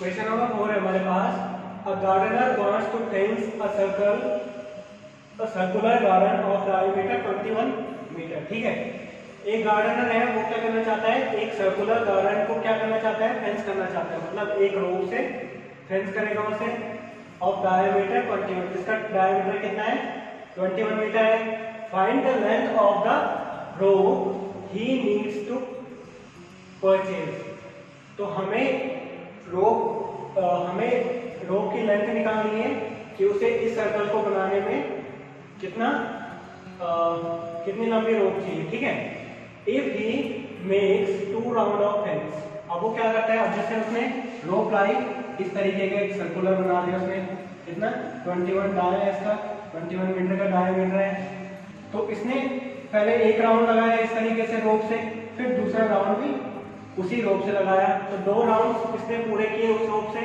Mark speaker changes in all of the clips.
Speaker 1: Question number 4 है हमारे पास। A gardener wants to fence a circular garden of diameter 21 metre. ठीक है, एक गार्डनर है वो क्या करना चाहता है, एक सर्कुलर गार्डन को क्या करना चाहता है, फेंस करना चाहता है। मतलब एक रो से फेंस करेगा उसे ऑफ डायमीटर 21, जिसका डायमीटर कितना है 21 मीटर है। Find the length of the row he needs to purchase. तो हमें रो की लेंथ निकालनी है कि उसे इस सर्कल को बनाने में कितनी लंबी रोप चाहिए। ठीक है, if he makes 2 round of fence. अब वो क्या करता है, अब जैसे उसने रोप लाई इस तरीके का एक सर्कुलर बना दिया उसने, कितना 21 डाया है, इसका 21 मीटर का डायमीटर है। तो इसने पहले एक राउंड लगाया इस तरीके से रोप से, फिर दूसरा राउंड भी उसी रोप से लगाया, तो 2 राउंड इसने पूरे किए उस रोप से।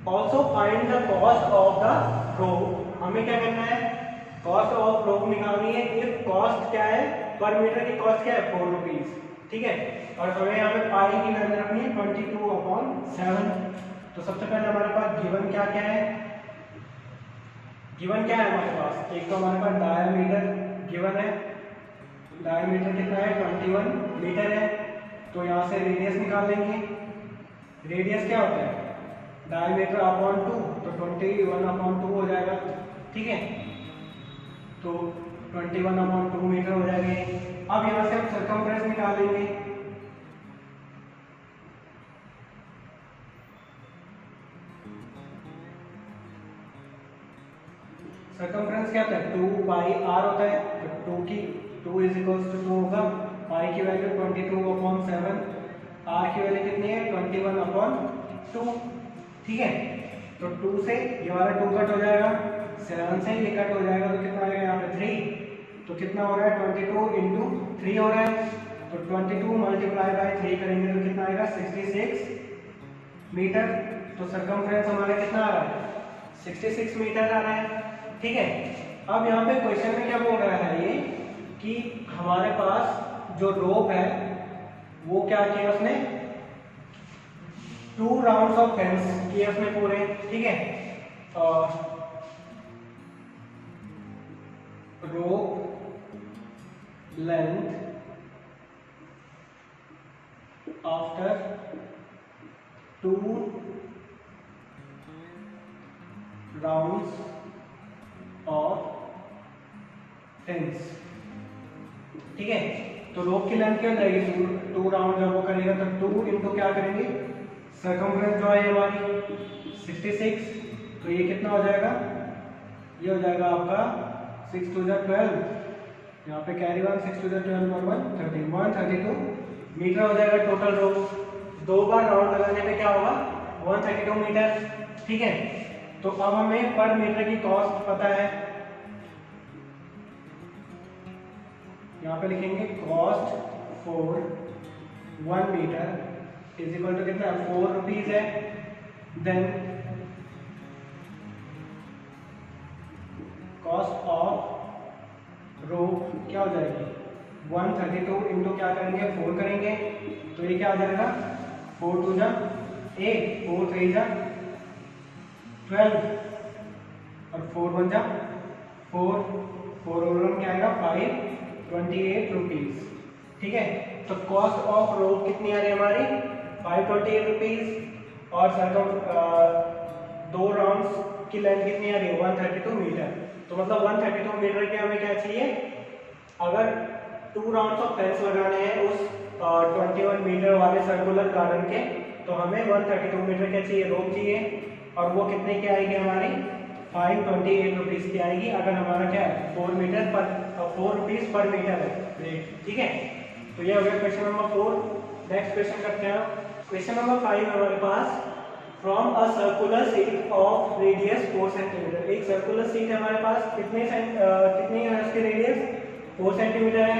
Speaker 1: Also find the cost of the rope. हमें क्या करना है, कॉस्ट ऑफ रोप निकालनी है। इफ कॉस्ट क्या है, पर मीटर की कॉस्ट क्या है 4 रुपीज। ठीक है, और हमें यहाँ पे पाई की वैल्यू रखनी है 22/7। तो सबसे पहले हमारे पास गिवन क्या क्या है, गिवन क्या है हमारे पास, एक तो हमारे पास डायमीटर गिवन है, डायमीटर कितना है 21 मीटर है। तो यहाँ से रेडियस निकाल लेंगे। रेडियस क्या होता है, डायमीटर अपॉन 2, तो 21/2 हो जाएगा। ठीक है, तो 21/2 मीटर हो जाएगा। अब यहाँ से हम सर्कमफ्रेंस निकाल लेंगे। सर्कमफ्रेंस क्या होता है, 2/r होता है। तो 2 = 2 होगा। पाई की वैल्यू 22/7, आर की वैल्यू कितनी है 21/2। ठीक है, तो 2 से ये वाला 2 कट हो जाएगा, 7 से ये कट हो जाएगा, तो कितना आएगा यहाँ पे 3। तो कितना हो रहा है 22 × 3 हो रहा है। तो 22 × 3 करेंगे तो कितना आएगा 66 मीटर। तो सर्कमफ्रेंस हमारा कितना आ रहा है 66 मीटर आ रहा है। ठीक है, अब यहाँ पे क्वेश्चन में क्या बोल रहा है ये कि हमारे पास जो रोप है वो क्या किया उसने, 2 राउंड्स ऑफ फेंस किए उसने पूरे। ठीक है, rope length after 2 rounds of fence. ठीक है, तो रोप की लेंथ क्या हो जाएगी 2 राउंड जब वो करेगा तो 2 इंटू क्या करेंगे, सर्कमफ्रेंस जो है हमारी 66। तो ये कितना हो जाएगा, ये हो जाएगा आपका 6 × 2 = 12, यहाँ पे कैरी 1, 6 × 2 = 12 और 1 13, 132 मीटर हो जाएगा टोटल रोप। 2 बार राउंड लगाने पे क्या होगा 132 मीटर। ठीक है, तो अब हमें पर मीटर की कॉस्ट पता है, यहाँ पे लिखेंगे कॉस्ट फॉर 1 मीटर = कितना 4 रुपीज है। देन कॉस्ट ऑफ रोप क्या हो जाएगी 132 इंटू क्या करेंगे 4 करेंगे, तो ये क्या हो जाएगा 4 × 2 = 8, 4 × 3 = 12 और 4 × 1 = 4, 4 और 1 क्या आएगा 5, 28 रुपीज। ठीक है, तो कॉस्ट ऑफ रोप कितनी आ रही है हमारी 528 रुपीज। और सर्कम 2 राउंड्स की लेंथ कितनी आ रही है 132 मीटर। तो मतलब 132 मीटर के हमें क्या चाहिए, अगर 2 राउंड्स ऑफ फेंस लगाने हैं उस 21 मीटर वाले सर्कुलर गार्डन के, तो हमें 132 मीटर क्या चाहिए, रोप चाहिए। और वो कितने की आएगी हमारी 528 रुपीज की आएगी, अगर हमारा क्या है 4 रुपीज पर मीटर है। ठीक है, तो ये हो गया क्वेश्चन नंबर 4। नेक्स्ट क्वेश्चन करते हैं, क्वेश्चन नंबर 5 हमारे पास। From a circular sheet of radius 4 centimetre. एक सर्कुलर शीट है हमारे पास, कितनी है उसकी रेडियस 4 सेंटीमीटर है।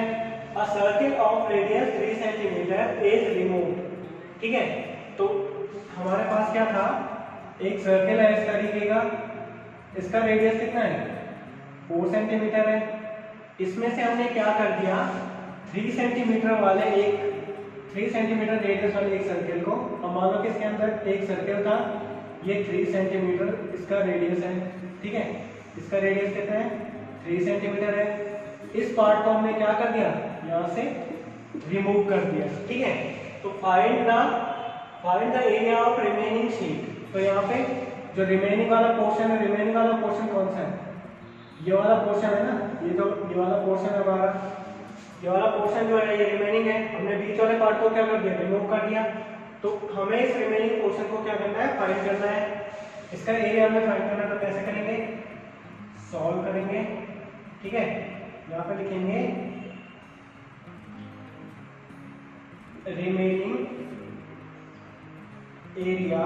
Speaker 1: अ circle of radius 3 centimetre is removed. ठीक है, तो हमारे पास क्या था, एक सर्किल है इस तरीके का, इसका रेडियस कितना है 4 सेंटीमीटर है। इसमें से हमने क्या कर दिया 3 सेंटीमीटर वाले एक 3 सेंटीमीटर रेडियस वाले एक सर्कल को, अब मान लो कि इसके अंदर एक सर्कल था, ये 3 सेंटीमीटर इसका रेडियस है, ठीक है, इसका रेडियस कितना है 3 सेंटीमीटर है। इस पार्ट को हमने क्या कर दिया, यहाँ से रिमूव कर दिया, ठीक है। तो find the area of remaining sheet. तो यहाँ पे जो रिमेनिंग वाला पोर्शन है, रिमेनिंग वाला पोर्शन कौन सा है, ये वाला पोर्शन है ना, ये वाला पोर्शन है हमारा, ये वाला पोर्शन जो है ये रिमेनिंग है। हमने बीच वाले पार्ट को क्या कर दिया, रिमूव कर दिया। तो हमें इस रिमेनिंग पोर्शन को क्या करना है, फाइंड करना है। इसका एरिया हमें फाइंड करना है, तो कैसे करेंगे, सॉल्व करेंगे, ठीक है। यहाँ पे लिखेंगे remaining area,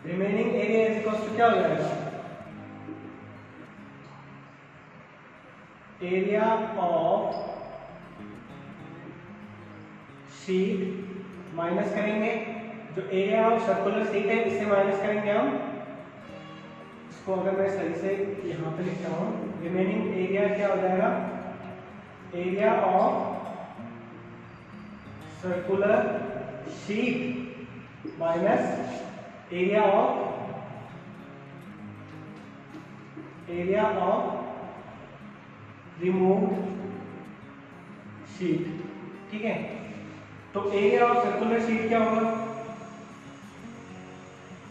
Speaker 1: remaining area is equal to क्या हो जाएगा, एरिया ऑफ शीट माइनस करेंगे, जो एरिया ऑफ सर्कुलर शीट है इससे माइनस करेंगे हम इसको। अगर मैं सही से यहाँ पे लिखता हूँ, रिमेनिंग एरिया क्या हो जाएगा, area of circular sheet minus area of removed sheet, ठीक है। तो एरिया ऑफ सर्कुलर शीट क्या होगा,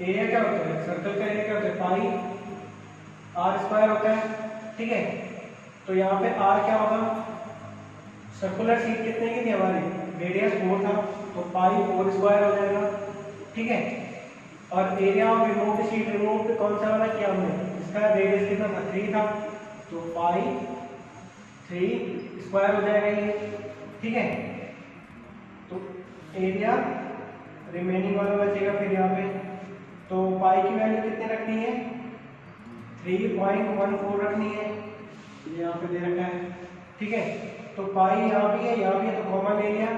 Speaker 1: एरिया क्या होता है, सर्कल का एरिया क्या होता है, पाई आर स्क्वायर होता है, ठीक है। तो यहाँ पे आर क्या होगा, सर्कुलर शीट कितने की थी हमारी, रेडियस 4 था, तो पाई 4 स्क्वायर हो जाएगा, ठीक है। और area of removed sheet, removed कौन सा वाला किया हमने, इसका रेडियस कितना था, 3 था, तो पाई 3 स्क्वायर हो जाएगा ये, ठीक है। तो एरिया रिमेनिंग वाला बचेगा फिर यहाँ पे, तो पाई की वैल्यू कितनी रखनी है, 3.14 रखनी है, ये यहाँ पे दे रखा है, ठीक है। तो पाई यहाँ भी है, यहाँ भी है, तो कॉमन एरिया,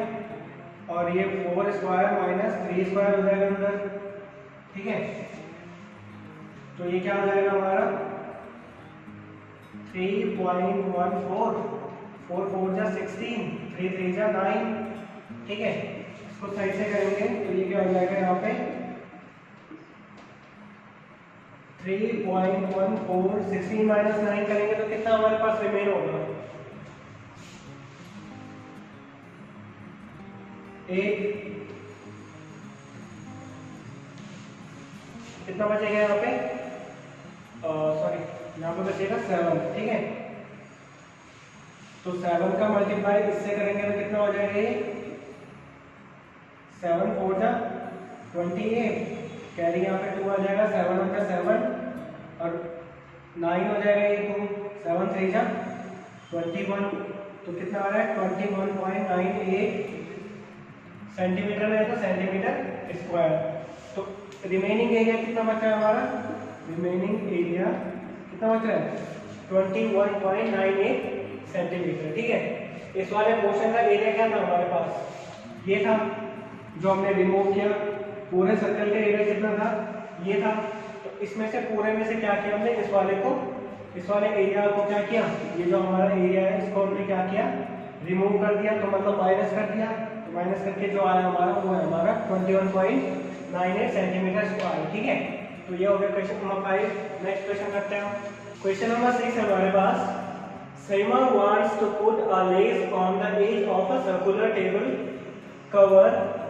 Speaker 1: और ये 4 स्क्वायर माइनस 3 स्क्वायर हो जाएगा अंदर, ठीक है। तो ये क्या हो जाएगा हमारा 3.14, 4 4 जा 16, 3 3 जा 9, ठीक है। इसको साइड से करेंगे तो ये क्या हो जाएगा यहाँ पे 3.14, 16 माइनस 9 करेंगे तो कितना हमारे पास रिमेन होगा, 8, कितना बचेगा यहाँ पे, सॉरी यहाँ पे बचेगा 7, ठीक है। तो 7 का मल्टीप्लाई इससे करेंगे तो कितना हो जाएगा ये 7 4 जा 28, कैरी यहाँ पे 2 आ जाएगा, 7 हो जाएगा 7 और 9 हो जाएगा ये 2, 7 3 जा 21, तो कितना आ रहा है 21.98 सेंटीमीटर में है, तो सेंटीमीटर स्क्वायर। तो रिमेनिंग एरिया कितना बचा है हमारा, रिमेनिंग एरिया कितना बचा है 21.98 सेंटीमीटर, ठीक है। इस वाले पोर्शन का एरिया क्या था हमारे पास, ये था जो हमने रिमूव किया, पूरे सर्कल का एरिया कितना था, ये था। तो इसमें से पूरे में से क्या किया हमने, इस वाले एरिया को क्या किया, ये जो हमारा एरिया है इसको हमने क्या किया, रिमूव कर दिया, तो मतलब माइनस कर दिया। तो माइनस करके जो आया हमारा वो है हमारा 21.98 सेंटीमीटर स्क्वायर, ठीक है। तो ये हो गया क्वेश्चन नंबर 5। नेक्स्ट क्वेश्चन करते हैं। क्वेश्चन नंबर 6 है हमारे पास, Seema wants to put a lace on the edge of a circular table cover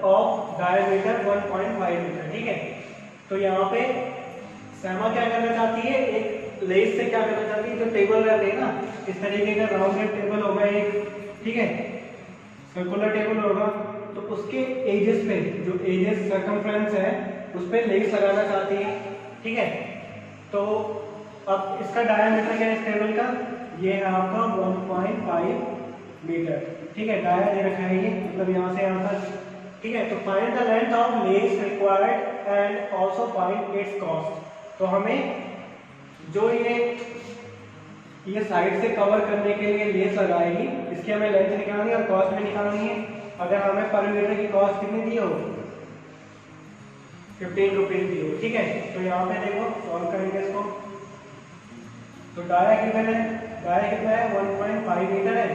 Speaker 1: of diameter 1.5 metre, ठीक है। तो यहाँ पे सैमा क्या करना चाहती है, एक लेस से क्या करना चाहती है, जो टेबल रहते हैं ना, इस तरीके का राउंडेड टेबल होगा एक, ठीक है, सर्कुलर टेबल होगा, तो उसके एजेस पे, जो एजेस सर्कमफ्रेंस है उस पे लेस लगाना चाहती है, ठीक है। तो अब इसका डायमीटर क्या है इस टेबल का, ये है आपका 1.5 मीटर, ठीक है। डाया दे रखा है ये, मतलब यहाँ से यहाँ तक, ठीक है। तो find the length of less required and also find its cost. तो हमें जो ये साइड से कवर करने के लिए लेस लगाएगी, इसकी हमें लेंथ निकालनी है और कॉस्ट भी निकालनी है। अगर हमें पर मीटर की कॉस्ट कितनी दी हो, 15 रुपीज दी हो, ठीक है। तो यहाँ पे देखो सॉल्व करेंगे इसको, तो डाया कितना है, डाया कितना है 1.5 मीटर है,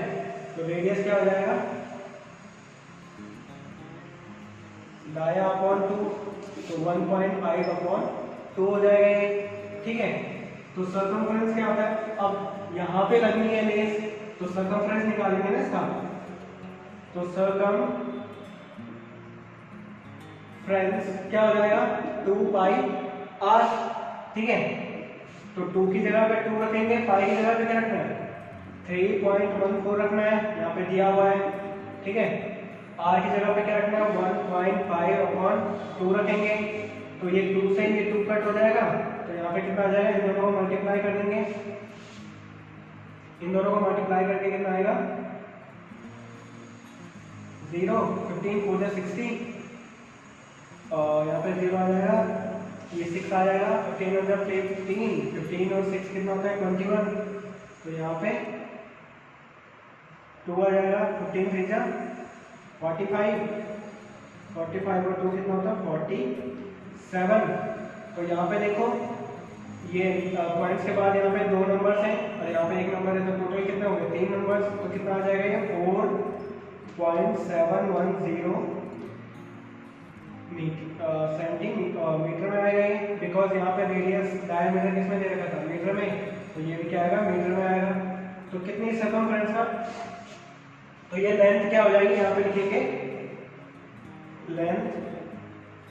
Speaker 1: तो रेडियस क्या हो जाएगा दाया अपॉन 2, तो 1.5/2 हो जाएगा ये, ठीक है। तो सर्कमफ्रेंस क्या होता है, अब यहाँ पे लगनी है लेस, तो सर्कमफ्रेंस निकालेंगे ना इसका, तो सर्कमफ्रेंस क्या हो जाएगा 2πr, ठीक है। तो 2 की जगह पे 2 रखेंगे, पाई की जगह पे क्या रखना है 3.14 रखना है, यहाँ पे दिया हुआ है, ठीक है। r की जगह पे क्या रखना है 1.5/2 रखेंगे, तो ये 2 से ये 2 कट हो जाएगा, तो यहाँ पे कितना आ जाएगा, इन दोनों को मल्टीप्लाई कर देंगे, इन दोनों को मल्टीप्लाई करके कितना आएगा 0, 15 4 60, और यहाँ पे 0 आ जाएगा, ये 6 आ जाएगा, 15 और 6 कितना होता है 21, तो यहाँ पे 2 आ जाएगा, 15 3 जा 45, 45 और 2 कितना होता है 47। तो यहाँ पे देखो ये पॉइंट्स के बाद यहाँ पे 2 नंबर्स हैं और यहाँ पे 1 नंबर है, तो टोटल कितने हो गए 3 नंबर्स, तो कितना आ जाएगा ये 4.710 सेंटीमीटर में आएगा ये, बिकॉज यहाँ पे रेडियस डायमीटर किसमें दे रखा था मीटर में, तो ये भी क्या आएगा मीटर में आएगा। तो कितनी सर्कमफ्रेंस का, तो ये लेंथ क्या हो जाएगी, यहाँ पे लिखेंगे लेंथ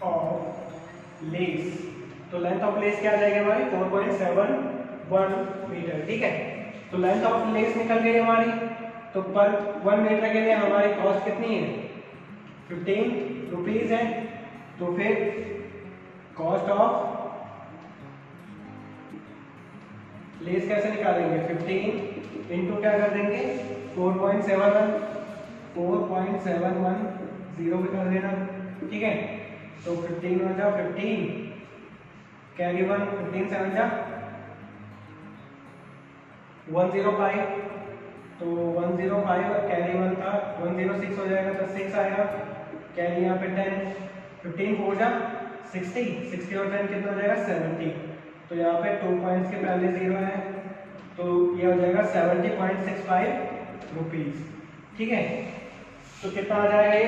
Speaker 1: ऑफ लेस, तो लेंथ ऑफ लेस क्या आ जाएगी हमारी 4.71 मीटर, ठीक है। तो लेंथ ऑफ लेस निकल गई हमारी, तो पर 1 मीटर के लिए हमारी कॉस्ट कितनी है 15 रुपीज है, तो फिर कॉस्ट ऑफ लेस कैसे निकालेंगे 15 इंटू क्या कर देंगे 4.71 0 भी कर देना, ठीक है। तो 15 हो जाओ 15 कैरी 1 15 7 जा 105, तो 105 कैरी 1 था 106 हो जाएगा, तो 6 आएगा, कैरी यहाँ पे 10 15 4 जा 60 60 और 10 कितना हो जाएगा 70, तो यहाँ पे 2 पॉइंट्स के पहले 0 है, तो ये हो जाएगा 70.65 रुपीज, ठीक है। तो कितना आ जाएगा ये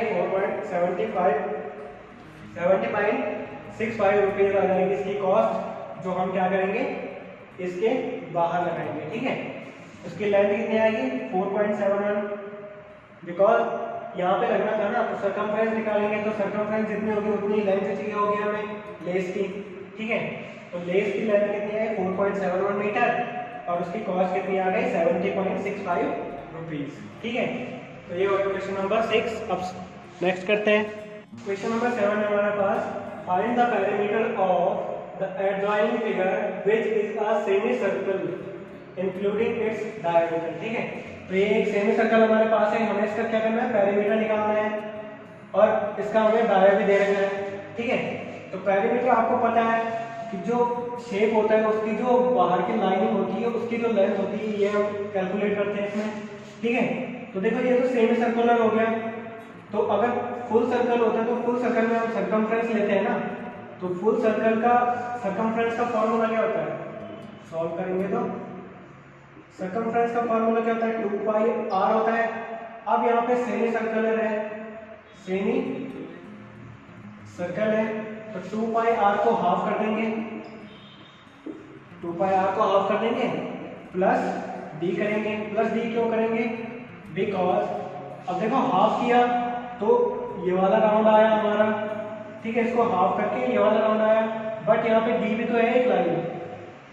Speaker 1: 70.65 रुपीज आ जाएगी इसकी कॉस्ट, जो हम क्या करेंगे इसके बाहर लगाएंगे, ठीक है। उसकी लेंथ कितनी आएगी 4.71, बिकॉज यहाँ पे लगना था ना, तो सर्कमफ्रेंस निकालेंगे, तो सर्कमफ्रेंस जितनी होगी उतनी लेंथ चाहिए होगी हमें लेस की, ठीक है। तो लेस की लेंथ कितनी है 4.71 मीटर और उसकी कॉस्ट कितनी आ गई 70.65 रुपीज, ठीक है। तो ये हो गया क्वेश्चन नंबर 6। अब नेक्स्ट करते हैं क्वेश्चन नंबर 7 है हमारे पास, find the perimeter of the adjoining figure which is a semi circle including its diameter, ठीक है। तो ये एक सेमी सर्कल हमारे पास है, हमें इसका क्या करना है पेरीमीटर निकालना है और इसका हमें दायरा भी दे रखा है, ठीक है। तो पेरीमीटर आपको पता है कि जो शेप होता है उसकी जो बाहर की लाइनिंग होती है उसकी जो लेंथ होती है ये हम कैलकुलेट करते हैं इसमें, ठीक है। तो देखो ये तो सेमी सर्कुलर हो गया, तो अगर फुल सर्कल होता है तो फुल सर्कल में हम सर्कमफ्रेंस लेते हैं ना, तो फुल सर्कल का सर्कमफ्रेंस का फॉर्मूला क्या होता है, सॉल्व करेंगे तो सर्कमफ्रेंस का फॉर्मूला क्या होता है 2πr होता है। अब यहाँ पे सेमी सर्कुलर है, सेमी सर्कल है, तो 2πr को हाफ कर देंगे, 2πr को हाफ कर देंगे प्लस d करेंगे, प्लस d क्यों करेंगे बिकॉज अब देखो हाफ किया तो ये वाला राउंड आया हमारा, ठीक है, इसको हाफ करके ये वाला राउंड आया, बट यहाँ पे d भी तो है एक लाइन,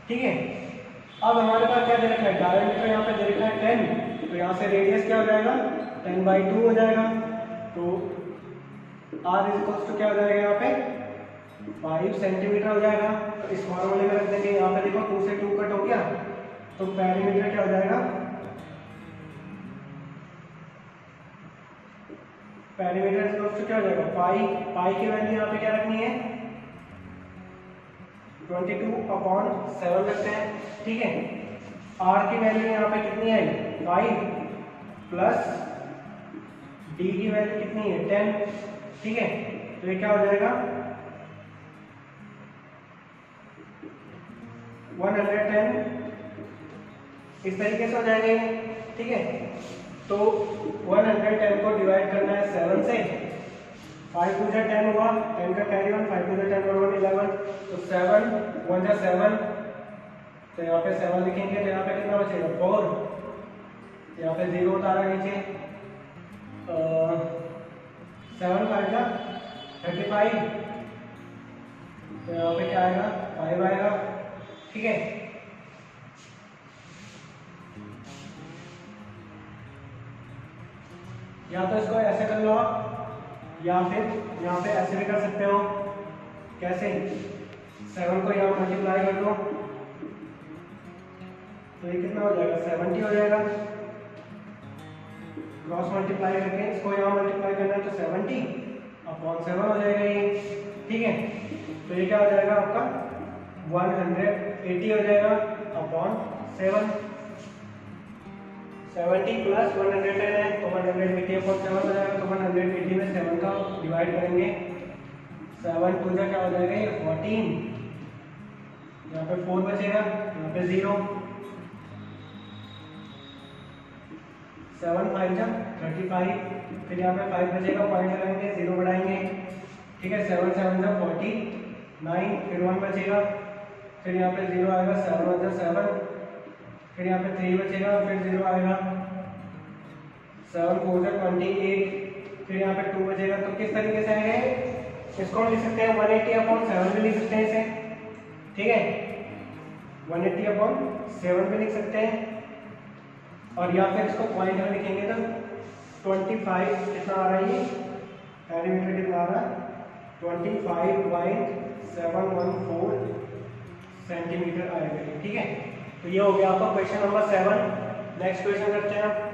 Speaker 1: ठीक है। अब हमारे पास क्या दे रखा है डायमीटर यहाँ पे दे रखा है 10, तो यहाँ से रेडियस क्या हो जाएगा 10/2 हो जाएगा, तो r इक्वल्स टू क्या हो जाएगा यहाँ पे 5 सेंटीमीटर हो जाएगा। तो इस फॉर्मूले में रख देंगे, यहाँ पे देखो 2 से 2 कट हो गया, तो पेरीमीटर क्या हो जाएगा पेरीमीटर इक्वल्स टू क्या हो जाएगा पाई की वैल्यू यहाँ पे क्या रखनी है 22/7 रखते हैं, ठीक है। r की वैल्यू यहाँ पे कितनी है 5 प्लस d की वैल्यू कितनी है 10, ठीक है। तो ये क्या हो जाएगा 110 इस तरीके से हो जाएंगे, ठीक है। तो 110 को डिवाइड करना है 7 से, 5 टू जा 10 हुआ, 10 का कैरी 1, 5 टू जा 10 और 1 11, तो 7 1 जा 7, तो यहाँ पे 7 लिखेंगे, तो यहाँ पे कितना बचेगा 4, यहाँ पे 0 उतारा नीचे, 7 5 जा 35, तो यहाँ पे क्या आएगा 5 आएगा, ठीक है। या तो इसको ऐसे कर लो आप, या फिर यहाँ पे ऐसे भी कर सकते हो। कैसे? 7 को यहाँ मल्टीप्लाई कर दो, तो ये कितना हो जाएगा 70 हो जाएगा। क्रॉस मल्टीप्लाई करके इसको यहाँ मल्टीप्लाई करना है, तो 70 अपॉन 7 हो जाएगा ये, ठीक है। तो ये क्या हो जाएगा आपका 180 हो जाएगा अपॉन 7, 70 प्लस 110 है, तो 180 अपॉन 7 हो जाएगा। तो 180 में 7 का डिवाइड करेंगे, 7 टू जा क्या हो जाएगा ये 14, यहाँ पे 4 बचेगा, यहाँ पे 0, 7 5 जा 35, फिर यहाँ पे 5 बचेगा, पॉइंट लगाएंगे, 0 बढ़ाएंगे, ठीक है। 7 7 जा 49, फिर 1 बचेगा, फिर यहाँ पे 0 आएगा, 7 1 जा 7, फिर यहाँ पे 3 बचेगा, फिर 0 आएगा, 7 4 जा 28, फिर यहाँ पे 2 बचेगा। तो किस तरीके से आएगा, इसको हम लिख सकते हैं 180 अपॉन 7 भी लिख सकते हैं इसे, ठीक है, 180 अपॉन 7 भी लिख सकते हैं, और या फिर इसको पॉइंट में लिखेंगे तो 25 कितना आ रहा है, ये पैरीमीटर कितना आ रहा है 25.714 सेंटीमीटर आएगा, ठीक है। तो ये हो गया आपका क्वेश्चन नंबर 7। नेक्स्ट क्वेश्चन करते हैं आप।